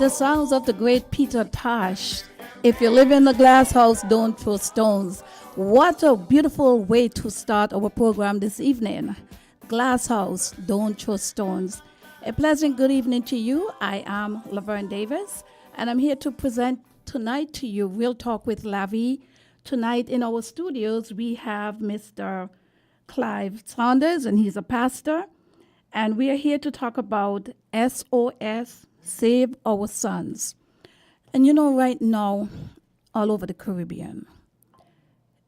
The sounds of the great Peter Tosh. If you live in the glass house, don't throw stones. What a beautiful way to start our program this evening. Glass house, don't throw stones. A pleasant good evening to you. I am Laverne Davis, and I'm here to present tonight to you Real Talk with Lavi. Tonight in our studios, we have Mr. Clive Saunders, and he's a pastor. And we are here to talk about SOS, Save Our Sons. And you know, right now, all over the Caribbean,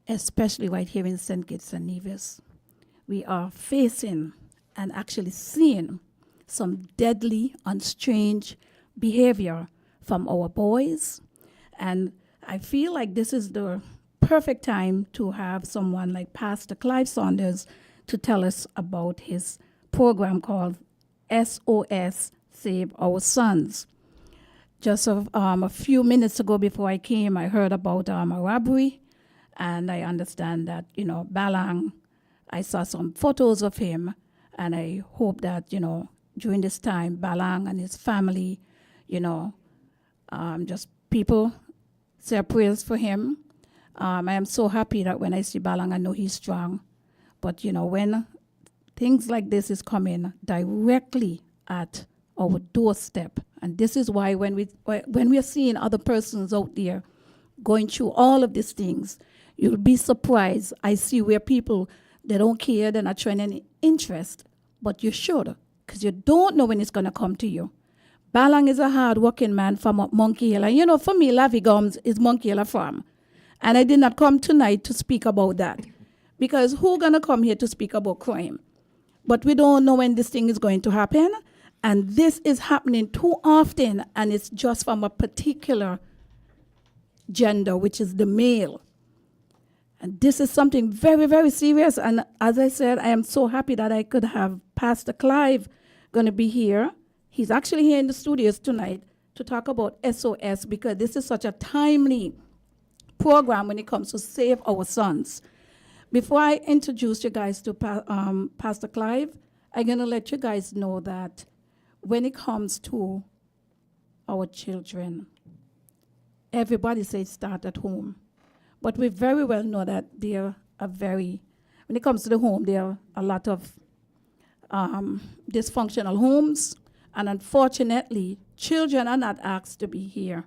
especially right here in St. Kitts and Nevis, we are facing and actually seeing some deadly and strange behavior from our boys. And I feel like this is the perfect time to have someone like Pastor Clive Saunders to tell us about his program called SOS, Save Our Sons. Just a few minutes ago before I came, I heard about a robbery, and I understand that, Balang, I saw some photos of him, and I hope that, during this time, Balang and his family, just people say prayers for him. I am so happy that when I see Balang, I know he's strong. But, when things like this is coming directly at our doorstep, and this is why when we are seeing other persons out there going through all of these things, you'll be surprised. I see where people, they don't care, they're not showing any interest, but you should, because you don't know when it's going to come to you. Balang is a hard-working man from up Monkey Hill, and for me, Lavi Gumbs is Monkey Hill farm, and I did not come tonight to speak about that, because who's going to come here to speak about crime? But we don't know when this thing is going to happen. And this is happening too often. And it's just from a particular gender, which is the male. And this is something very, very serious. And as I said, I am so happy that I could have Pastor Clive going to be here. He's actually here in the studios tonight to talk about SOS, because this is such a timely program when it comes to save our sons. Before I introduce you guys to Pastor Clive, I'm going to let you guys know that when it comes to our children, everybody says start at home. But we very well know that when it comes to the home, there are a lot of dysfunctional homes. And unfortunately, children are not asked to be here.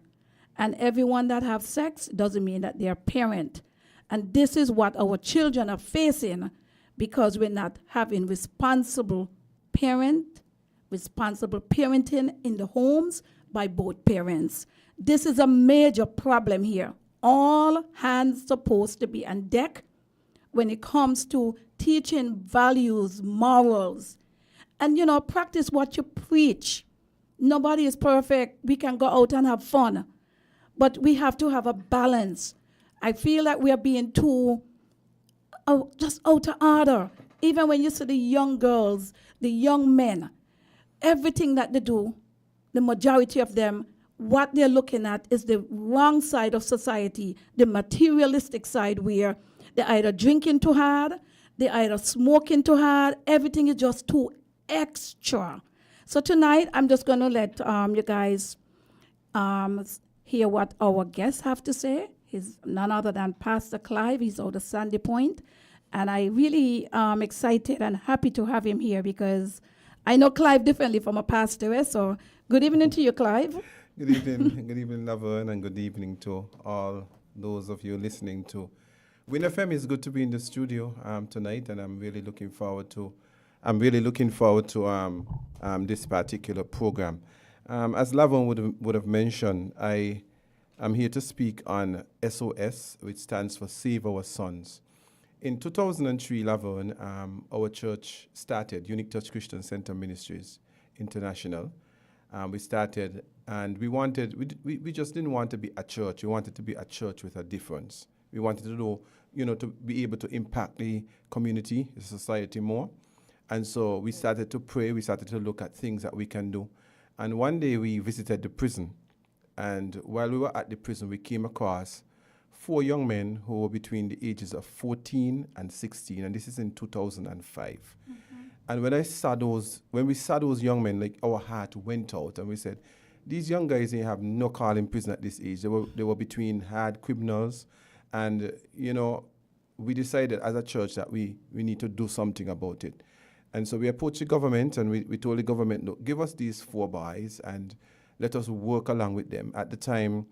And everyone that have sex doesn't mean that they're a parent. And this is what our children are facing because we're not having responsible parenting in the homes by both parents. This is a major problem here. All hands supposed to be on deck when it comes to teaching values, morals, and, practice what you preach. Nobody is perfect. We can go out and have fun, but we have to have a balance. I feel like we are being too just out of order. Even when you see the young girls, the young men, everything that they do, the majority of them, what they're looking at is the wrong side of society, the materialistic side, where they're either drinking too hard, they're either smoking too hard. Everything is just too extra. So tonight, I'm just going to let you guys hear what our guests have to say. He's none other than Pastor Clive. He's out of Sandy Point. And I really am excited and happy to have him here because I know Clive differently from a pastor. So good evening to you, Clive. Good evening, Laverne, and good evening to all those of you listening to WINN FM. It's good to be in the studio tonight, and I'm really looking forward to this particular program. As Laverne would have mentioned, I'm here to speak on SOS, which stands for Save Our Sons. In 2003, Laverne, our church started, Unique Touch Christian Center Ministries International. We started, and we just didn't want to be a church. We wanted to be a church with a difference. We wanted to know, to be able to impact the community, the society more. And so we started to pray. We started to look at things that we can do. And one day we visited the prison. And while we were at the prison, we came across 4 young men who were between the ages of 14 and 16, and this is in 2005. Mm-hmm. And when we saw those young men, like our heart went out, and we said, these young guys, they have no call in prison at this age. They were between hard criminals, and we decided as a church that we need to do something about it. And so we approached the government, and we told the government, look, give us these 4 boys and let us work along with them. At the time,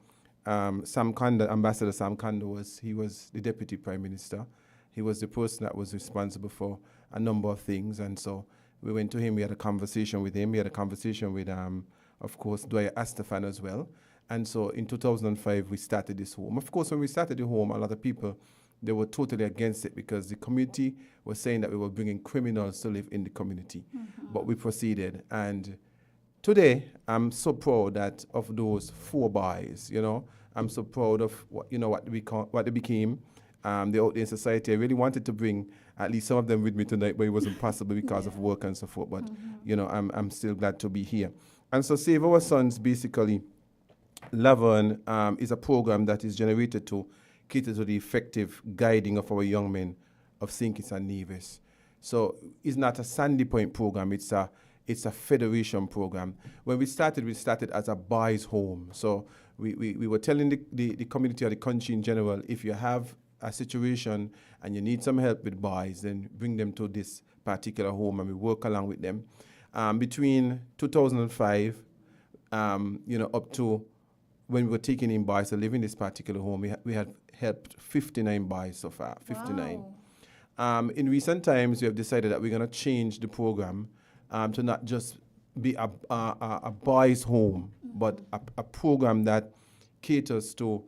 Ambassador Sam Kanda was the deputy prime minister. He was the person that was responsible for a number of things. And so we went to him, we had a conversation with him, we had a conversation with, of course, Dwyer Astafan as well. And so in 2005, we started this home. Of course, when we started the home, a lot of people, they were totally against it because the community was saying that we were bringing criminals to live in the community. But we proceeded. And today, I'm so proud that of those 4 boys, I'm so proud of what they became. They're out in society. I really wanted to bring at least some of them with me tonight, but it wasn't possible because of work and so forth. But, I'm still glad to be here. And so Save Our Sons, basically, Laverne is a program that is generated to cater to the effective guiding of our young men of St. Kitts and Nevis. So it's not a Sandy Point program, it's a federation program. When we started as a boys' home. So we were telling the community or the country in general, if you have a situation and you need some help with boys, then bring them to this particular home, and we work along with them. Between 2005, up to when we were taking in boys to live in this particular home, we had helped 59 boys so far, 59. Wow. In recent times, we have decided that we're going to change the program to not just be a boys' home, but a program that caters to,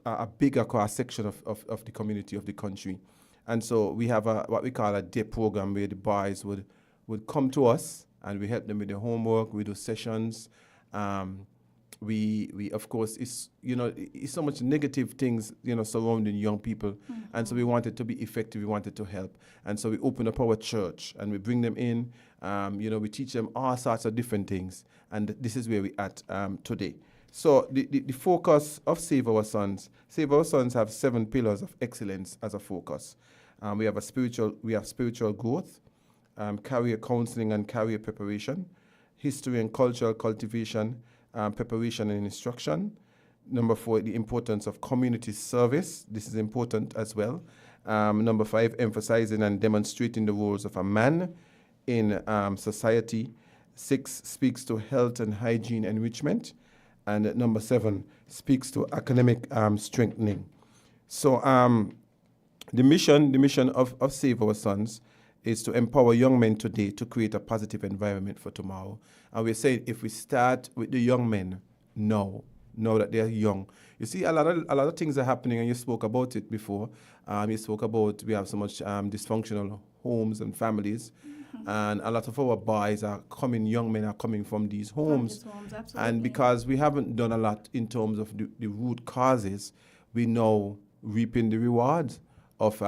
a bigger cross-section of the community, of the country. And so we have what we call a day program where the boys would come to us and we help them with their homework, we do sessions. We of course, it's so much negative things, surrounding young people. And so we wanted to be effective, we wanted to help. And so we open up our church and we bring them in, we teach them all sorts of different things. And this is where we're at today. So the focus of Save Our Sons have 7 pillars of excellence as a focus. We have spiritual growth, career counseling and career preparation, history and cultural cultivation, preparation and instruction. Number 4, the importance of community service. This is important as well. Number 5, emphasizing and demonstrating the roles of a man in society. 6, speaks to health and hygiene enrichment. And number 7, speaks to academic strengthening. So the mission of Save Our Sons is to empower young men today to create a positive environment for tomorrow. And we're saying if we start with the young men now that they're young. You see, a lot of things are happening, and you spoke about it before. You spoke about we have so much dysfunctional homes and families. And a lot of our boys young men are coming from these homes. And because we haven't done a lot in terms of the root causes, we now reaping the rewards of,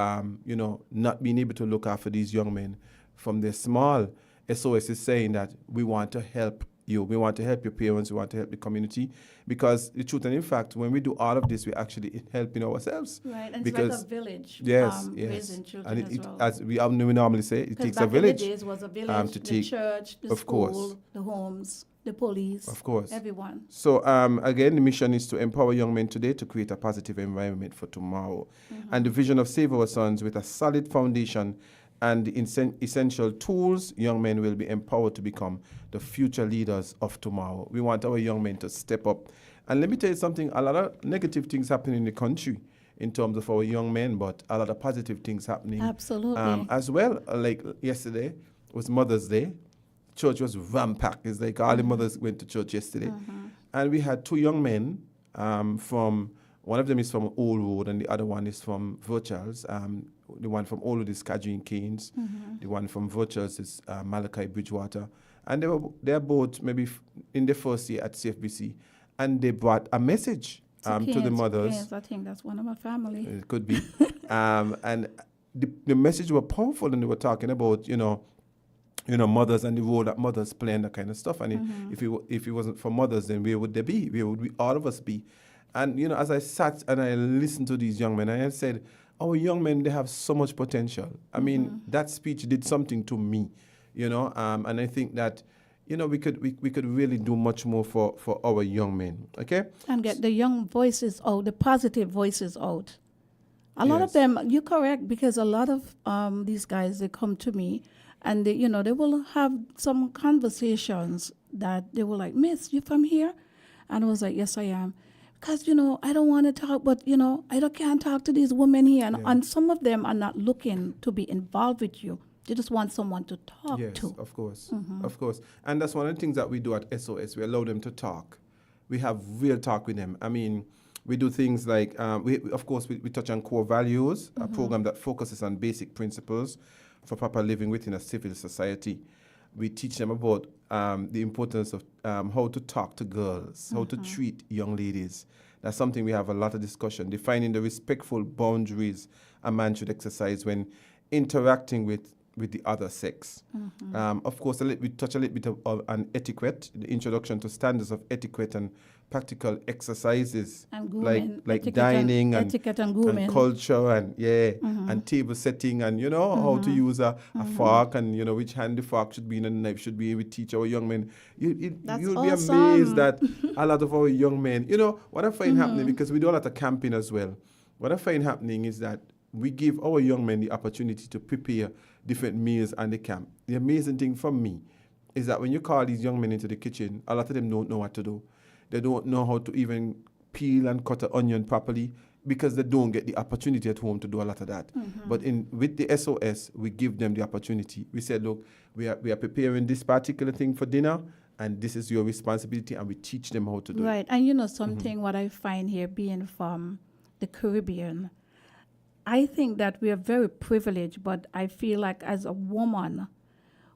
not being able to look after these young men from their small. SOS is saying that we want to help you. We want to help your parents. We want to help the community. Because the truth and in fact, when we do all of this, we're actually helping ourselves. Right, and because it's like a village. Yes. Raising children and well. As we normally say, it takes a village. Because was a village, to the take, church, the of school, course. the homes, the police. Of course. Everyone. So again, the mission is to empower young men today to create a positive environment for tomorrow. And the vision of Save Our Sons, with a solid foundation and the essential tools, young men will be empowered to become the future leaders of tomorrow. We want our young men to step up. And let me tell you something, a lot of negative things happen in the country in terms of our young men, but a lot of positive things happening. Absolutely. As well. Like yesterday was Mother's Day. Church was rampacked. It's like all the mothers went to church yesterday. And we had 2 young men one of them is from Old Road and the other one is from Virtuals. The one from Old Road is Kadrine Keynes. The one from Virtuals is Malachi Bridgewater. And they're both maybe in their first year at CFBC. And they brought a message to the mothers. Yes, I think that's one of my family. It could be. And the message were powerful, and they were talking about, mothers and the role that mothers play and that kind of stuff. And if it wasn't for mothers, then where would they be? Where would all of us be? And, as I sat and I listened to these young men, I said, our young men, they have so much potential. I mean, that speech did something to me, and I think that, we could really do much more for our young men. Okay. And get the young voices out, the positive voices out. A lot of Yes. them, you're correct, because a lot of these guys, they come to me and they will have some conversations that they were like, Miss, you from here? And I was like, yes, I am. Because, I don't want to talk, but, can't talk to these women here. And some of them are not looking to be involved with you. They just want someone to talk Yes, to. of course. Of course. And that's one of the things that we do at SOS. We allow them to talk. We have real talk with them. I mean, we do things like, we touch on core values, a program that focuses on basic principles for proper living within a civil society. We teach them about the importance of how to talk to girls, how to treat young ladies. That's something we have a lot of discussion, defining the respectful boundaries a man should exercise when interacting with the other sex. Of course, we touch a little bit on etiquette, the introduction to standards of etiquette and practical exercises And grooming, like etiquette dining and etiquette and grooming. and culture and and table setting and how to use a fork and which hand the fork should be in and the knife should be. We teach our young men. That's You'll be awesome. amazed that a lot of our young men, what I find happening, because we do a lot of camping as well, what I find happening is that we give our young men the opportunity to prepare different meals on the camp. The amazing thing for me is that when you call these young men into the kitchen, a lot of them don't know what to do. They don't know how to even peel and cut an onion properly because they don't get the opportunity at home to do a lot of that. But with the SOS, we give them the opportunity. We said, look, we are preparing this particular thing for dinner, and this is your responsibility, and we teach them how to do it. Right. And something what I find here, being from the Caribbean, I think that we are very privileged, but I feel like as a woman,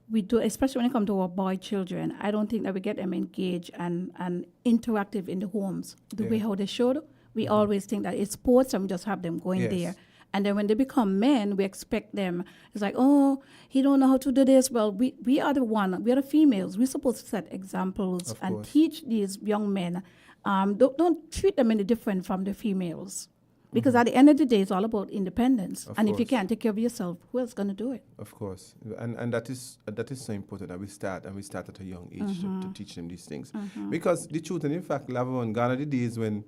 we do, especially when it comes to our boy children, I don't think that we get them engaged and interactive in the homes the way how they should. We always think that it's sports and we just have them going there. And then when they become men, we expect them. It's like, oh, he don't know how to do this. Well, we are the one. We are the females. We're supposed to set examples and teach these young men. Don't treat them any different from the females. Because at the end of the day, it's all about independence. Of and course. if you can't take care of yourself, who else is going to do it? Of course. And that is so important that we start at a young age to teach them these things. Because the truth, and in fact, Laverne, gone are the days when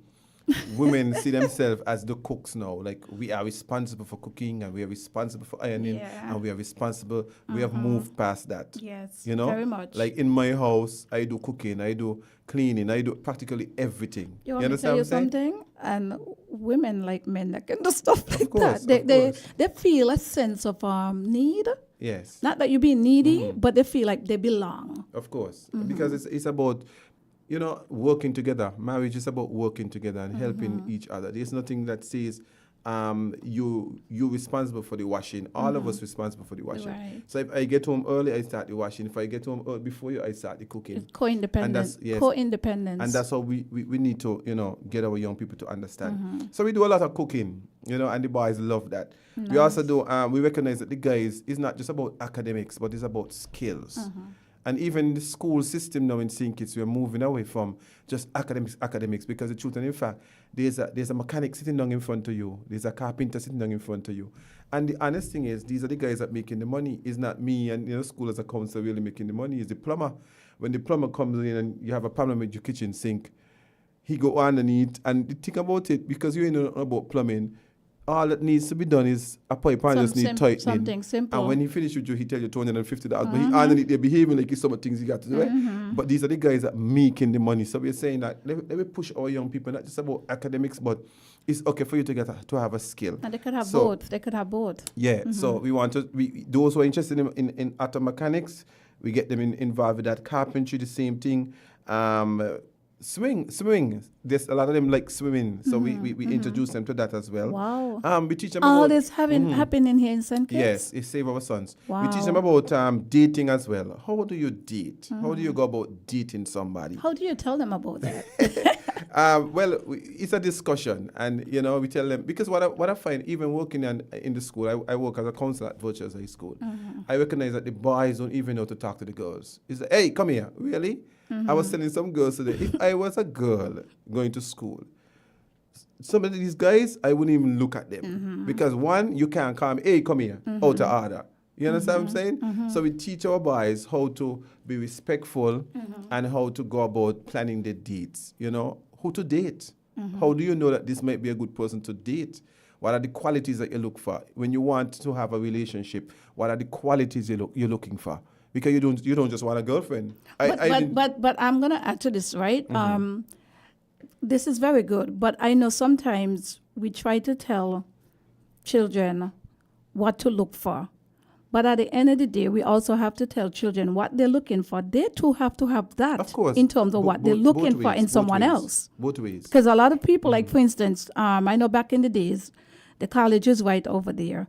women see themselves as the cooks now. Like, we are responsible for cooking and we are responsible for ironing and we are responsible. We have moved past that. Yes, You know? very much. Like in my house, I do cooking, I do cleaning, I do practically everything. You want me to understand tell you what I'm saying? something? And women like men that can do stuff like course, that. of They course. they feel a sense of need. Yes. Not that you're being needy, but they feel like they belong. Of course, because it's about, working together. Marriage is about working together and helping each other. There's nothing that says you're responsible for the washing. All of us responsible for the washing. Right. So if I get home early, I start the washing. If I get home early before you, I start the cooking. It's co-independence. Yes. Co-independence. And that's how we need to, get our young people to understand. So we do a lot of cooking, and the boys love that. We also do, we recognize that the guys, it's not just about academics, but it's about skills. And even the school system now in St. Kitts, we're moving away from just academics, because the truth and in fact, there's a mechanic sitting down in front of you. There's a carpenter sitting down in front of you. And the honest thing is, these are the guys that making the money. It's not me and, school as a council really making the money. It's the plumber. When the plumber comes in and you have a problem with your kitchen sink, he go underneath and think about it, because you ain't know about plumbing. All that needs to be done is a pipe and just need tightening. Something simple. And when he finish with you, he tell you $250. But he underneath, they're behaving like it's some things he got to do. Right? But these are the guys that making the money. So we're saying that let me push our young people, not just about academics, but it's okay for you to have a skill. And they could have both. They could have both. Yeah. So we want to, those who are interested in auto mechanics, we get them involved with that. Carpentry, the same thing. Swimming. There's a lot of them like swimming, so we introduce them to that as well. Wow. We teach them All about, this happening here in St. Kitts? Yes, it save our sons. Wow. We teach them about dating as well. How do you date? How do you go about dating somebody? How do you tell them about that? Well, it's a discussion, and we tell them, because what I find, even working in the school, I work as a counselor at Virtuous High School. I recognize that the boys don't even know to talk to the girls. It's like, hey, come here, really? I was telling some girls today, if I was a girl going to school, some of these guys, I wouldn't even look at them. Because one, you can't call me, hey, come here, out of order. You understand what I'm saying? So we teach our boys how to be respectful and how to go about planning their dates. You know, who to date. How do you know that this might be a good person to date? What are the qualities that you look for when you want to have a relationship? What are the qualities you're looking for? Because you don't just want a girlfriend. But I'm gonna add to this, right? This is very good, but I know sometimes we try to tell children what to look for. But at the end of the day, we also have to tell children what they're looking for. They too have to have that Of course. in terms of what they're looking for in someone else. Both ways. Because a lot of people, like for instance, I know back in the days, the college is right over there.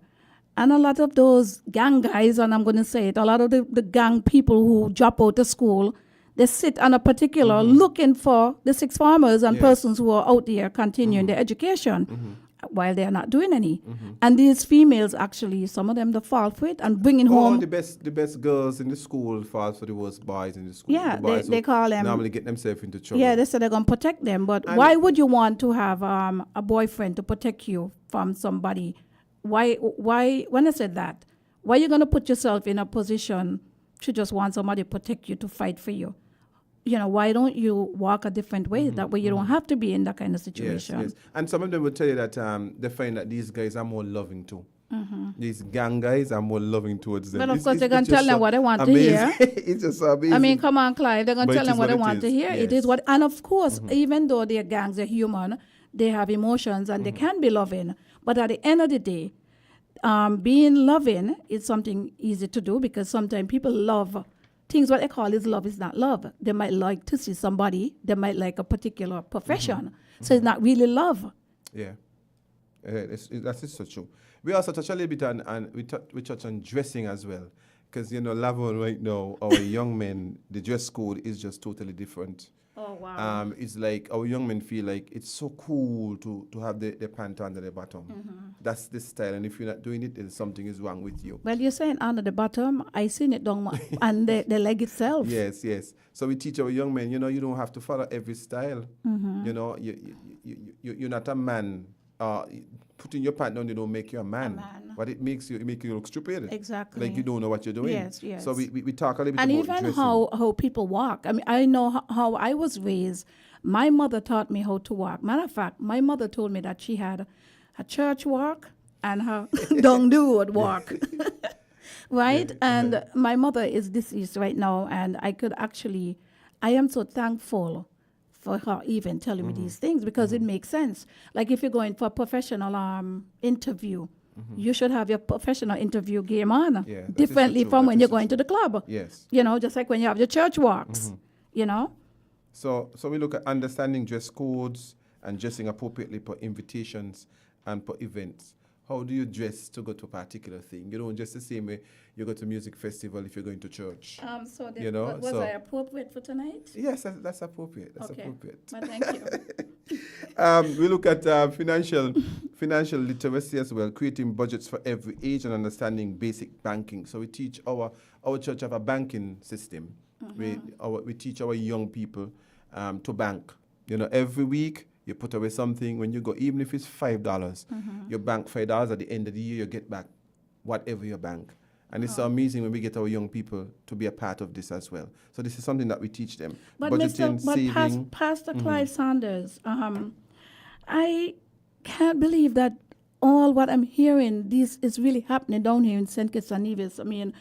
And a lot of those gang guys, and I'm going to say it, a lot of the gang people who drop out of school, they sit on a particular looking for the sixth formers and persons who are out there continuing their education while they're not doing any. And these females actually, some of them, they fall for it and bringing home. The best girls in the school fall for the worst boys in the school. Yeah, the boys they call them. normally get themselves into trouble. Yeah, they say they're going to protect them. But why would you want to have a boyfriend to protect you from somebody? Why, when I said that, why are you going to put yourself in a position to just want somebody to protect you, to fight for you? You know, why don't you walk a different way? That way you don't have to be in that kind of situation. Yes. And some of them will tell you that they find that these guys are more loving too. These gang guys are more loving towards them. But of course, they're going to tell them what they want to hear. It's just so amazing. I mean, come on, Clive. They're going to tell them what they want to hear. Yes. It is what, and of course, even though they're gangs, they're human, they have emotions and they can be loving. But at the end of the day, being loving is something easy to do because sometimes people love things. What they call is love is not love. They might like to see somebody. They might like a particular profession. So it's not really love. Yeah. That is so true. We also touch a little bit on, and we touch on dressing as well. Because, you know, Laverne right now, our young men, the dress code is just totally different. Oh, wow. It's like our young men feel like it's so cool to have the pant under the bottom. That's the style. And if you're not doing it, then something is wrong with you. Well, you're saying under the bottom. I seen it down and the leg itself. Yes. So we teach our young men, you know, you don't have to follow every style. You know, you're not a man. Putting your pant down, you don't make you a man. But it make you look stupid. Exactly. Like you don't know what you're doing. Yes. So we talk a little bit and about even dressing. how people walk. I mean, I know how I was raised. My mother taught me how to walk. Matter of fact, my mother told me that she had a church walk and her dongdu walk. Right? Yeah. And my mother is deceased right now, and I am so thankful for her even telling me these things because it makes sense. Like if you're going for a professional interview, you should have your professional interview game on differently from when you're going to the club. Yes. You know, just like when you have your church walks, you know? So we look at understanding dress codes and dressing appropriately for invitations and for events. How do you dress to go to a particular thing? You don't dress the same way you go to music festival if you're going to church. So you know, was I appropriate for tonight? Yes, that's appropriate. That's appropriate. Well, thank you. We look at financial literacy as well, creating budgets for every age and understanding basic banking. So we teach our church have a banking system. We teach our young people to bank. You know, every week you put away something. When you go, even if it's $5, you bank $5 at the end of the year, you get back whatever you bank. And it's so amazing when we get our young people to be a part of this as well. So this is something that we teach them. But budgeting, saving. Pastor Clive Sanders, I can't believe that all what I'm hearing, this is really happening down here in St. Kitts and Nevis. I mean,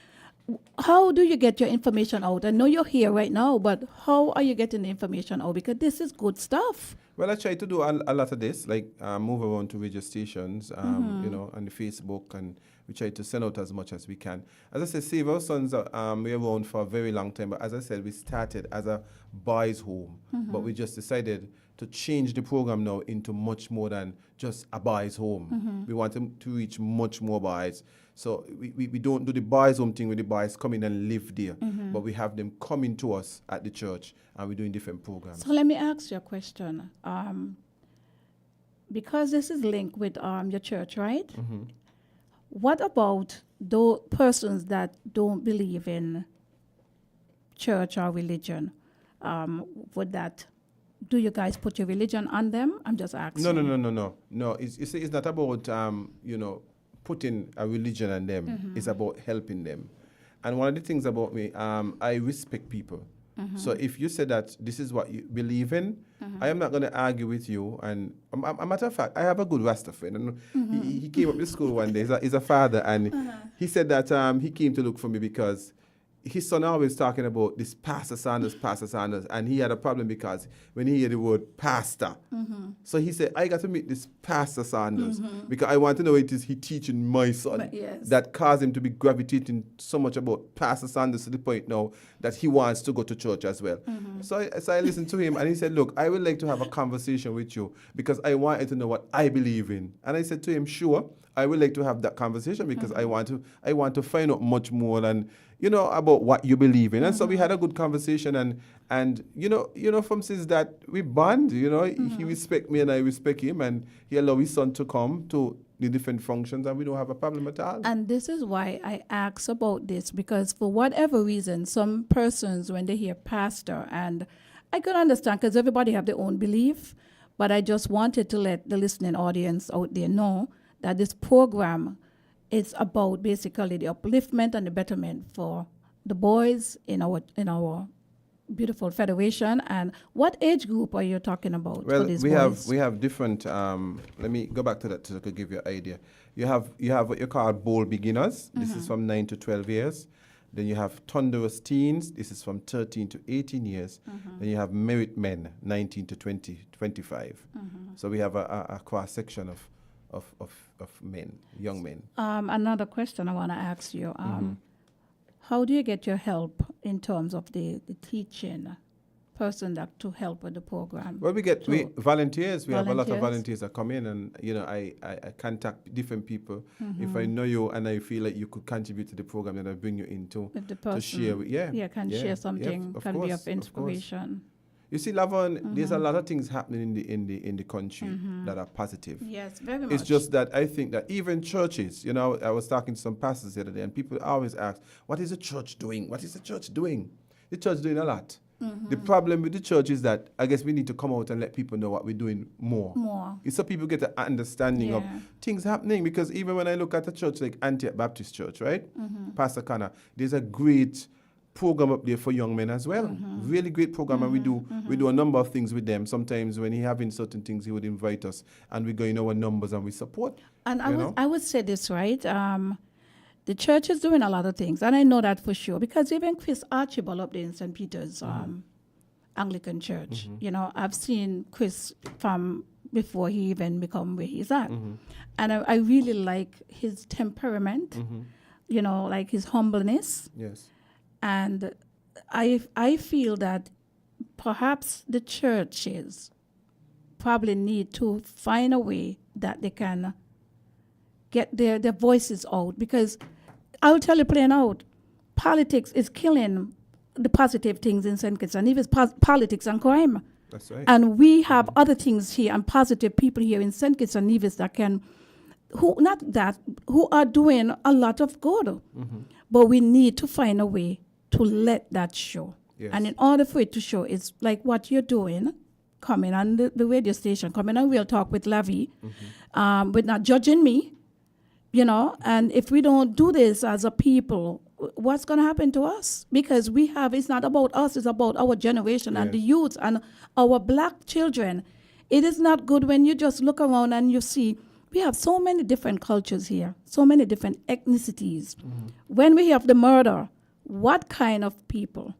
how do you get your information out? I know you're here right now, but how are you getting the information out? Because this is good stuff. Well, I try to do a lot of this, like move around to radio stations, you know, on the Facebook, and we try to send out as much as we can. As I said, Save Our Sons, we were around for a very long time, but as I said, we started as a boys' home, but we just decided to change the program now into much more than just a boys' home. We want them to reach much more boys. So we don't do the boys' home thing where the boys come in and live there, but we have them coming to us at the church, and we're doing different programs. So let me ask you a question. Because this is linked with your church, right? What about those persons that don't believe in church or religion? Do you guys put your religion on them? I'm just asking. No. It's not about, you know, putting a religion on them. It's about helping them. And one of the things about me, I respect people. So if you say that this is what you believe in, I am not going to argue with you. And a matter of fact, I have a good Rasta friend. And he came up to school one day. He's a father, and he said that he came to look for me because his son always talking about this Pastor Sanders, and he had a problem because when he heard the word pastor, so he said, I got to meet this Pastor Sanders because I want to know what it is he teaching my son that caused him to be gravitating so much about Pastor Sanders to the point now that he wants to go to church as well. So I listened to him, and he said, look, I would like to have a conversation with you because I wanted to know what I believe in. And I said to him, sure, I would like to have that conversation because I want to find out much more than about what you believe in. And so we had a good conversation, and from since that we bond. He respect me and I respect him, and he allow his son to come to the different functions, and we don't have a problem at all. And this is why I ask about this, because for whatever reason, some persons, when they hear pastor, and I can understand because everybody have their own belief, but I just wanted to let the listening audience out there know that this program is about basically the upliftment and the betterment for the boys in our beautiful federation. And what age group are you talking about? Well, for these we boys? have different. Let me go back to that so I could give you an idea. You have what you call bold beginners. This is from 9 to 12 years. Then you have thunderous teens. This is from 13 to 18 years. Then you have merit men, 19 to 25. So we have a cross section of men, young men. Another question I want to ask you. How do you get your help in terms of the teaching person that to help with the program? Well, we volunteers. We have a lot of Volunteers. volunteers that come in, and I contact different people. If I know you and I feel like you could contribute to the program, then I bring you in to With the person, share. share something, can be of inspiration. You see, Laverne, there's a lot of things happening in the country that are positive. Yes, very much. It's just that I think that even churches, I was talking to some pastors the other day, and people always ask, what is the church doing? What is the church doing? The church doing a lot. The problem with the church is that I guess we need to come out and let people know what we're doing more. It's so people get an understanding of things happening, because even when I look at a church like Antioch Baptist Church, right? Pastor Connor, there's a great program up there for young men as well. Really great program, and we do a number of things with them. Sometimes when he having certain things, he would invite us, and we go in our numbers and we support. And I would say this, right? The church is doing a lot of things, and I know that for sure, because even Chris Archibald up there in St. Peter's Anglican Church, I've seen Chris from before he even become where he's at. And I really like his temperament, like his humbleness. Yes. And I feel that perhaps the churches probably need to find a way that they can get their voices out, because I'll tell you plain out, politics is killing the positive things in St. Kitts, and even politics and crime. That's right. And we have other things here and positive people here in St. Kitts and Nevis that who are doing a lot of good. But we need to find a way to let that show. Yes. And in order for it to show, it's like what you're doing, coming on the radio station, coming on Real Talk with Lavi, with not judging me, and if we don't do this as a people, what's going to happen to us? Because it's not about us, it's about our generation and the youth and our black children. It is not good when you just look around and you see we have so many different cultures here, so many different ethnicities. When we have the murder, what kind of people?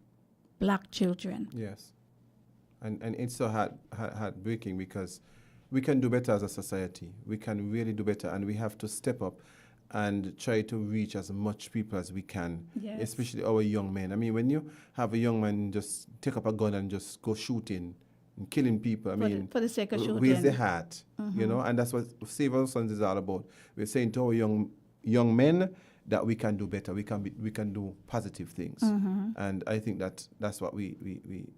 Black children. Yes. And it's so heartbreaking, because we can do better as a society. We can really do better, and we have to step up and try to reach as much people as we can, especially our young men. I mean, when you have a young man just take up a gun and just go shooting and killing people, For the sake of shooting. Where's the heart? And that's what Save Our Sons is all about. We're saying to our young men that we can do better. We can do positive things, and I think that's what we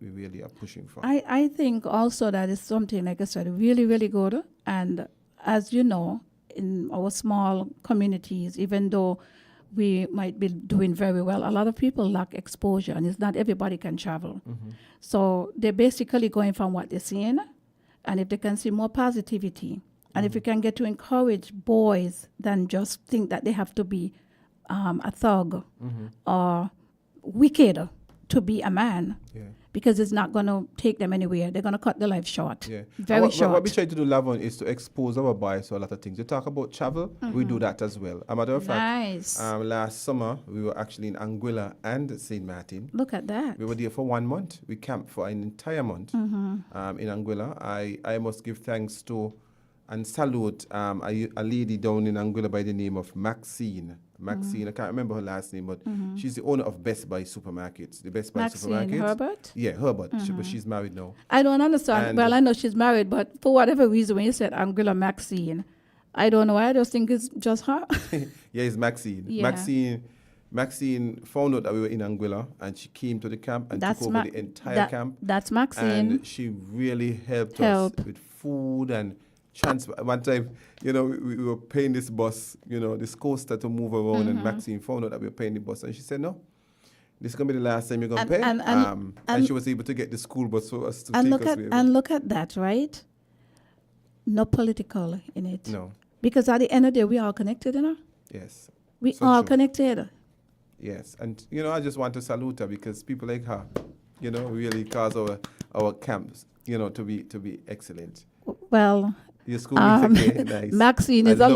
really are pushing for. I think also that is something, like I said, really, really good. And as you know, in our small communities, even though we might be doing very well, a lot of people lack exposure, and it's not everybody can travel. So they're basically going from what they're seeing, and if they can see more positivity And if you can get to encourage boys than just think that they have to be a thug or wicked to be a man, because it's not going to take them anywhere. They're going to cut their life short. Very short. What we try to do, Laverne, is to expose our boys to a lot of things. You talk about travel, we do that as well. A matter of fact, last summer, we were actually in Anguilla and St. Martin. Look at that. We were there for 1 month. We camped for an entire month in Anguilla. I must give thanks to and salute a lady down in Anguilla by the name of Maxine. I can't remember her last name, but she's the owner of Best Buy supermarkets. The Best Buy Maxine supermarkets. Herbert? Yeah, Herbert. But she's married now. I don't understand. Well, I know she's married, but for whatever reason, when you said Anguilla Maxine, I don't know. I just think it's just her. Yeah, it's Maxine. Yeah. Maxine found out that we were in Anguilla, and she came to the camp and took over the entire camp. That's Maxine. And she really helped us with food and transport. One time, we were paying this bus, this coaster to move around, and Maxine found out that we were paying the bus, and she said, "No, this is going to be the last time you're going to pay." And she was able to get the school bus for us to take us. And look at that, right? No political in it. No. Because at the end of the day, we are connected, Yes. We are connected. Yes. And, I just want to salute her because people like her, really cause our camps, to be excellent. Well, your schoolmates are nice. Maxine is a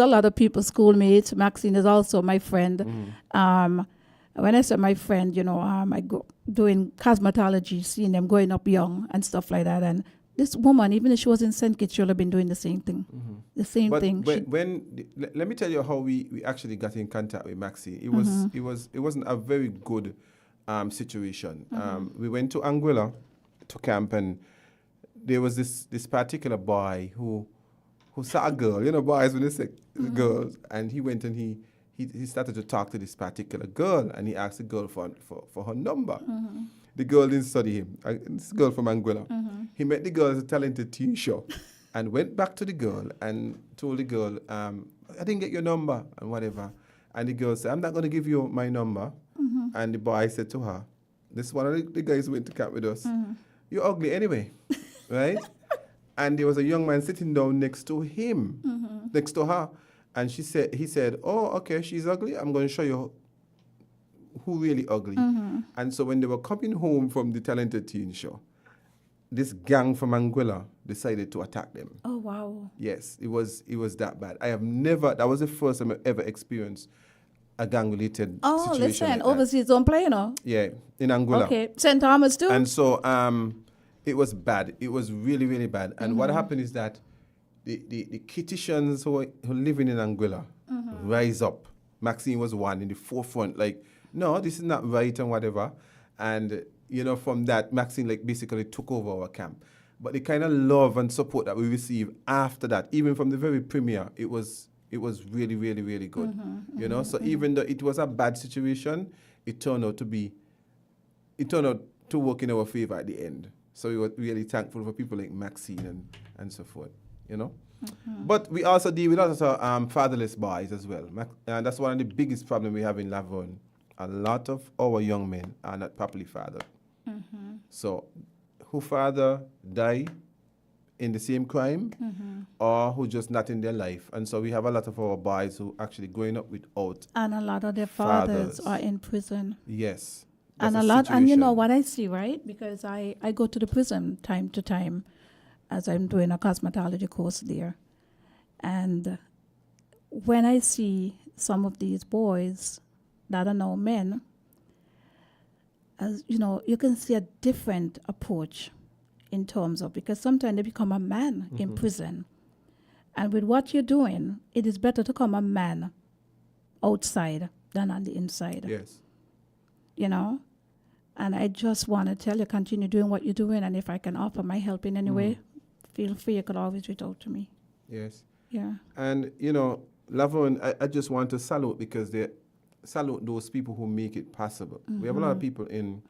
lot of people's schoolmates. Maxine is also my friend. When I say my friend, I go doing cosmetology, seeing them growing up young and stuff like that. And this woman, even if she was in St. Kitts, she would have been doing the same thing. The same thing. Let me tell you how we actually got in contact with Maxine. It wasn't a very good situation. We went to Anguilla to camp, and there was this particular boy who saw a girl. Boys when they say girls, and he went and he started to talk to this particular girl, and he asked the girl for her number. The girl didn't study him. This girl from Anguilla. He met the girl at a talented teen show and went back to the girl and told the girl, I didn't get your number and whatever. And the girl said, I'm not going to give you my number. And the boy said to her, this is one of the guys who went to camp with us. You're ugly anyway, right? And there was a young man sitting down next to him, next to her. And he said, oh, okay, she's ugly. I'm going to show you who really ugly. And so when they were coming home from the talented teen show, this gang from Anguilla decided to attack them. Oh, wow. Yes, it was that bad. That was the first time I ever experienced a gang-related situation. Oh, listen, like overseas don't play, Yeah, in Anguilla. Okay, St. Thomas too? And so it was bad. It was really, really bad. And what happened is that the Kittitians who are living in Anguilla rise up. Maxine was one in the forefront, like, no, this is not right and whatever. And, from that, Maxine basically took over our camp. But the kind of love and support that we received after that, even from the very premiere, it was really, really, really good. So even though it was a bad situation, it turned out to work in our favor at the end. So we were really thankful for people like Maxine and so forth, But we also deal with lots of fatherless boys as well. And that's one of the biggest problems we have in Laverne. A lot of our young men are not properly fathered. So who father die in the same crime or who just not in their life. And so we have a lot of our boys who actually growing up without. And a lot of their fathers are in prison. Yes. And and you know what I see, right? Because I go to the prison time to time as I'm doing a cosmetology course there. And when I see some of these boys that are now men, as you can see a different approach in terms of, because sometimes they become a man in prison. And with what you're doing, it is better to become a man outside than on the inside. Yes. And I just want to tell you, continue doing what you're doing. And if I can offer my help in any way, feel free. You could always reach out to me. Yes. Yeah. And, Laverne, I just want to salute because salute those people who make it possible. We have a lot of people in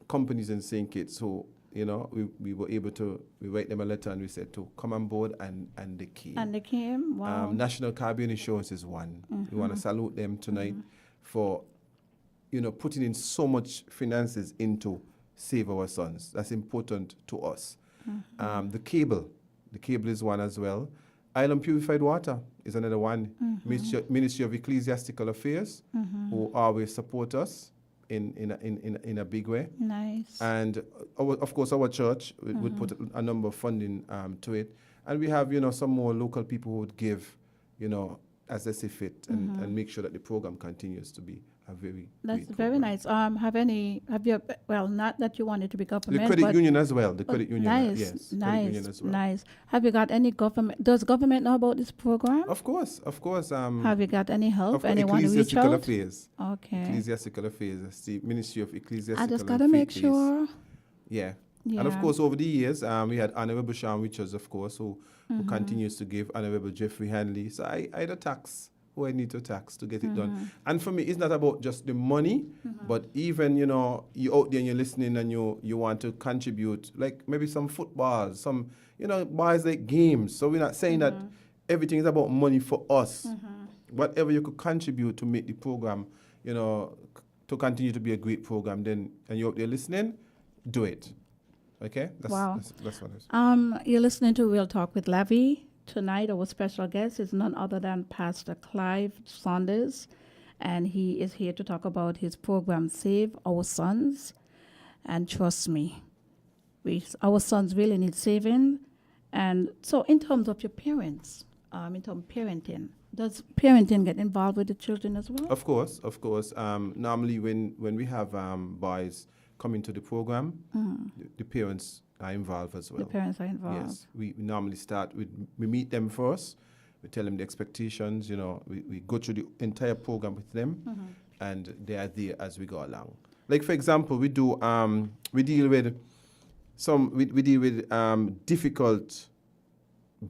companies in St. Kitts who, we were able to, we write them a letter and we said to come on board and they came. And they came, wow. National Caribbean Insurance is one. We want to salute them tonight for, putting in so much finances into Save Our Sons. That's important to us. The The cable is one as well. Island Purified Water is another one. Ministry of Ecclesiastical Affairs, who always support us in a big way. Nice. And of course, our church would put a number of funding to it. And we have, some more local people who would give, as they see fit, and make sure that the program continues to be a very That's great very program. nice. Have you, well, not that you want it to be government, The credit but union as well. The credit union, nice, yes. nice, Credit union as well. nice. Have you got any government? Does government know about this program? Of course. Have you got any help? Of course, Anyone reach Ecclesiastical out? Affairs. Okay. Ecclesiastical Affairs. That's the Ministry of Ecclesiastical I just and gotta make Faith-based. sure. Yeah. Yeah. And of course, over the years, we had Honorable Sean Richards, of course, who continues to give, Honorable Jeffrey Hanley. So I do tax who I need to tax to get it done. And for me, it's not about just the money, but even, you out there and you're listening and you want to contribute, like maybe some football, some, buys like games. So we're not saying that everything is about money for us. Whatever you could contribute to make the program, to continue to be a great program, then, and you're out there listening, do it. Okay? That's what it is. You're listening to Real Talk with Lavi. Tonight, our special guest is none other than Pastor Clive Saunders, and he is here to talk about his program, Save Our Sons. And trust me, our sons really need saving. And so, in terms of your parents, in terms of parenting, does parenting get involved with the children as well? Of course. Normally, when we have boys come into the program, the parents are involved as well. The parents are involved. Yes, we normally start with, we meet them first, we tell them the expectations, we go through the entire program with them, and they are there as we go along. Like, for example, we deal with difficult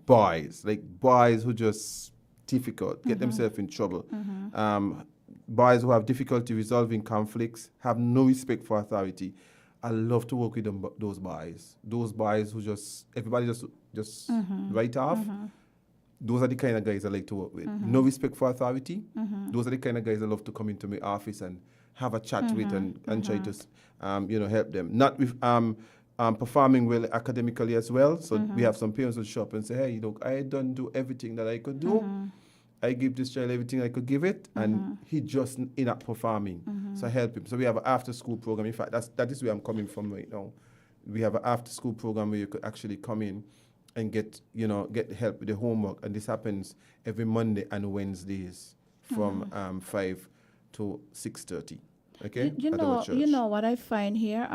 boys, like boys who just difficult, get themselves in trouble. Boys who have difficulty resolving conflicts, have no respect for authority. I love to work with those boys. Those boys who everybody just write off. Those are the kind of guys I like to work with. No respect for authority. Those are the kind of guys I love to come into my office and have a chat with and try to, help them. Not with performing well academically as well. So we have some parents who show up and say, hey, look, I don't do everything that I could do. I give this child everything I could give it, and he just not performing. So I help him. So we have an after-school program. In fact, that is where I'm coming from right now. We have an after-school program where you could actually come in and get help with the homework, and this happens every Monday and Wednesdays from 5 to 6:30. Okay. You know what I find here.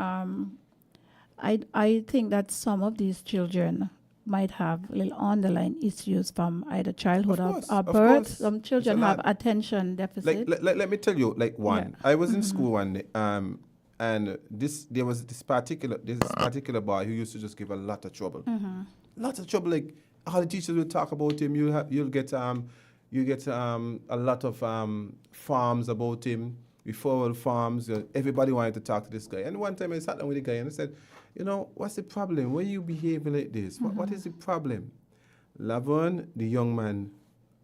I think that some of these children might have little underlying issues from either childhood or birth. Some children have attention deficit. Let me tell you, one. Yeah. I was in school one day, and there was this particular boy who used to just give a lot of trouble. Lots of trouble. Like, all the teachers will talk about him. You'll get a lot of farms about him. Referral farms. Everybody wanted to talk to this guy. And one time I sat down with the guy and I said, what's the problem? Why are you behaving like this? What is the problem? Laverne, the young man,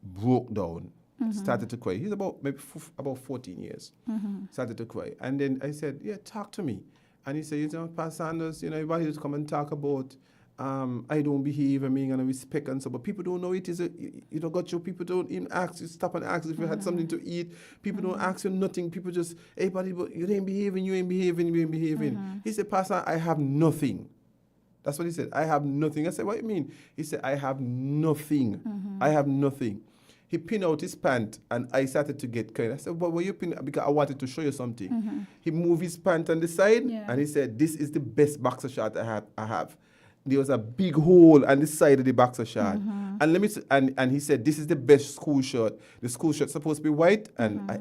broke down, started to cry. He's about 14 years. Started to cry. And then I said, yeah, talk to me. And he said, Pastor Sanders, everybody just come and talk about I don't behave, I'm being respect and so, but people don't know it is got you, people don't even ask you, stop and ask if you had something to eat. People don't ask you nothing. People just, hey buddy, but you ain't behaving. He said, Pastor, I have nothing. That's what he said. I have nothing. I said, what do you mean? He said, I have nothing. I have nothing. He pinned out his pant and I started to get kind. I said, well, were you pinning? Because I wanted to show you something. He moved his pant on the side and he said, this is the best boxer short I have. There was a big hole on the side of the boxer short. And he said, this is the best school shirt. The school shirt's supposed to be white, and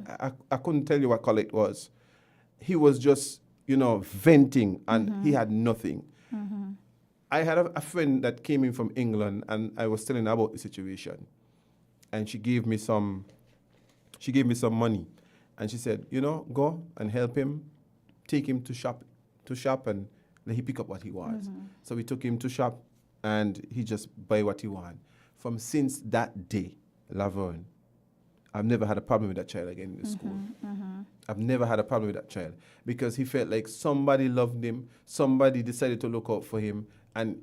I couldn't tell you what color it was. He was just, venting, and he had nothing. I had a friend that came in from England, and I was telling her about the situation. And she gave me some money. And she said, go and help him, take him to shop and let he pick up what he wants. So we took him to shop, and he just buy what he want. From since that day, Laverne, I've never had a problem with that child again in the school. I've never had a problem with that child because he felt like somebody loved him, somebody decided to look out for him, and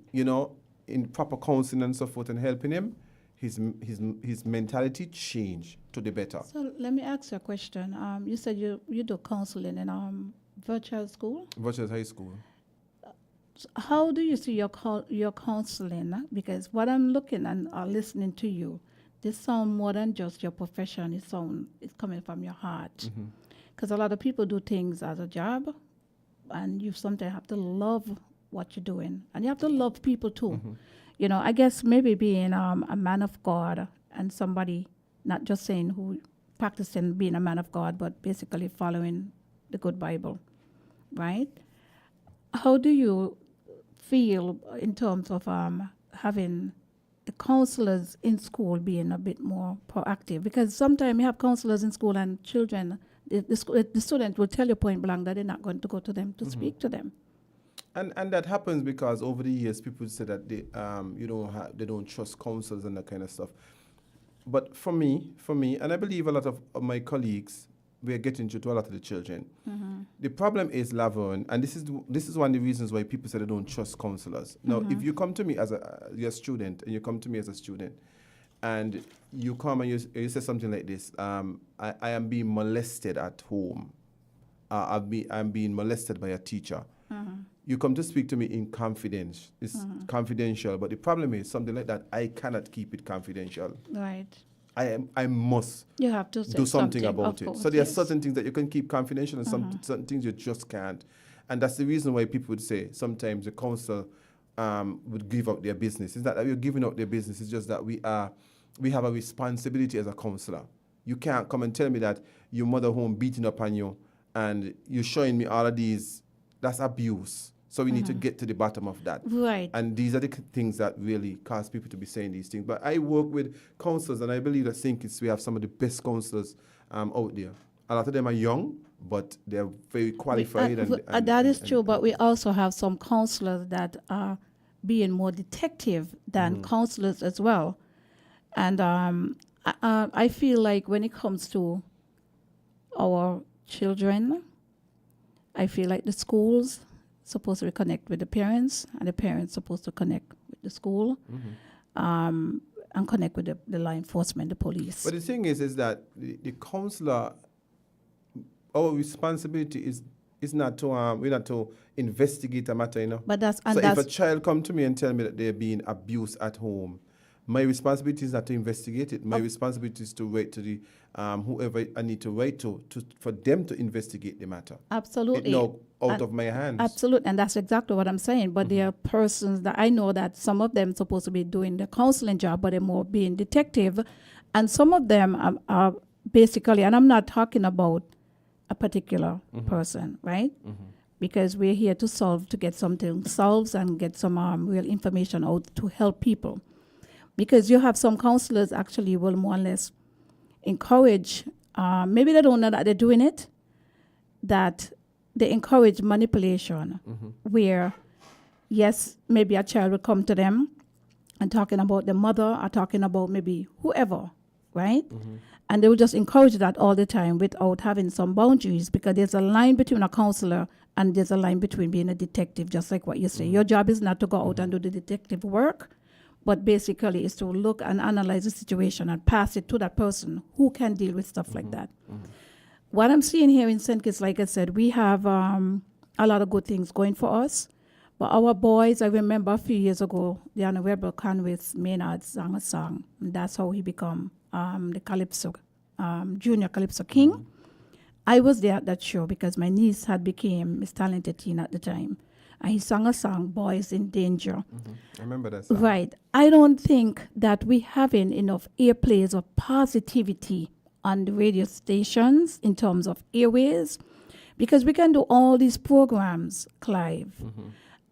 in proper counseling and so forth and helping him, his mentality changed to the better. So let me ask you a question. You said you do counseling in virtual school. Virtual high school. So how do you see your counseling? Because what I'm looking and listening to you, this sound more than just your profession. It's coming from your heart. Because a lot of people do things as a job, and you sometimes have to love what you're doing, and you have to love people too. You know, I guess maybe being a man of God and somebody, not just saying who practicing being a man of God, but basically following the good Bible, right? How do you feel in terms of having the counselors in school being a bit more proactive? Because sometimes you have counselors in school and children, the student will tell you point blank that they're not going to go to them to speak to them. And that happens because over the years people say that they they don't trust counselors and that kind of stuff. But for me, and I believe a lot of my colleagues, we are getting to a lot of the children. The problem is, Laverne, and this is one of the reasons why people say they don't trust counselors. Now, if you come to me as you're a student, and you come to me as a student, and you come and you say something like this, I am being molested at home. I'm being molested by a teacher. You come to speak to me in confidence. It's confidential, but the problem is something like that, I cannot keep it confidential. Right. I must You have to say do something about it. course, So there are yes. certain things that you can keep confidential and certain things you just can't. And that's the reason why people would say sometimes the council would give up their business. It's not that we're giving up their business, it's just that we have a responsibility as a councillor. You can't come and tell me that your mother home beating up on you and you're showing me all of these. That's abuse. So we need to get to the bottom of that. Right. And these are the things that really cause people to be saying these things. But I work with counsellors, and I believe that St. Kitts, we have some of the best counsellors out there. A lot of them are young, but they're very qualified. That is true, but we also have some counselors that are being more detective than counselors as well. And I feel like when it comes to our children, I feel like the schools supposed to connect with the parents, and the parents supposed to connect with the school, and connect with the law enforcement, the police. But the thing is that the counselor, our responsibility is not to we're not to investigate a matter, you know. But that's if a child come to me and tell me that they're being abused at home, my responsibility is not to investigate it. My responsibility is to write to the whoever I need to write to for them to investigate the matter. Absolutely. Out of my hands. Absolutely, and that's exactly what I'm saying. But there are persons that I know that some of them supposed to be doing the counseling job, but they're more being detective, and some of them are basically, and I'm not talking about a particular person, right? Because we're here to get something solved and get some real information out to help people. Because you have some counselors actually will more or less encourage, maybe they don't know that they're doing it, that they encourage manipulation, where, yes, maybe a child will come to them and talking about the mother or talking about maybe whoever, right? And they will just encourage that all the time without having some boundaries, because there's a line between a counselor and there's a line between being a detective, just like what you say. Your job is not to go out and do the detective work, but basically is to look and analyze the situation and pass it to that person who can deal with stuff like that. What I'm seeing here in St. Kitts, like I said, we have a lot of good things going for us. But our boys, I remember a few years ago, the Honorable Conway's Maynard sang a song. And that's how he became the Calypso, Junior Calypso King. I was there at that show because my niece had became Miss Talented Teen at the time. And he sang a song, Boys in Danger. I remember that song. Right. I don't think that we having enough airplays of positivity on the radio stations in terms of airways, because we can do all these programs, Clive,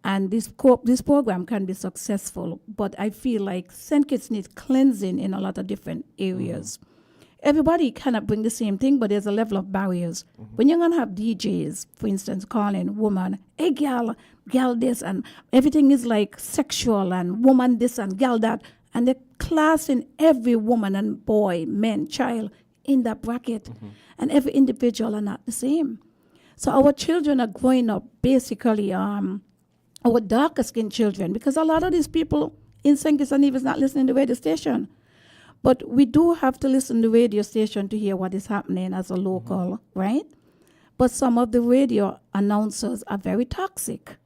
and this program can be successful, but I feel like St. Kitts needs cleansing in a lot of different areas. Everybody cannot bring the same thing, but there's a level of barriers. When you're going to have DJs, for instance, calling woman, hey, gal this, and everything is like sexual, and woman this and gal that, and they're classing every woman and boy, man, child in that bracket, and every individual are not the same. So our children are growing up basically, our darker skinned children, because a lot of these people in St. Kitts and Nevis not listening to the radio station. But we do have to listen to the radio station to hear what is happening as a local, right? But some of the radio announcers are very toxic,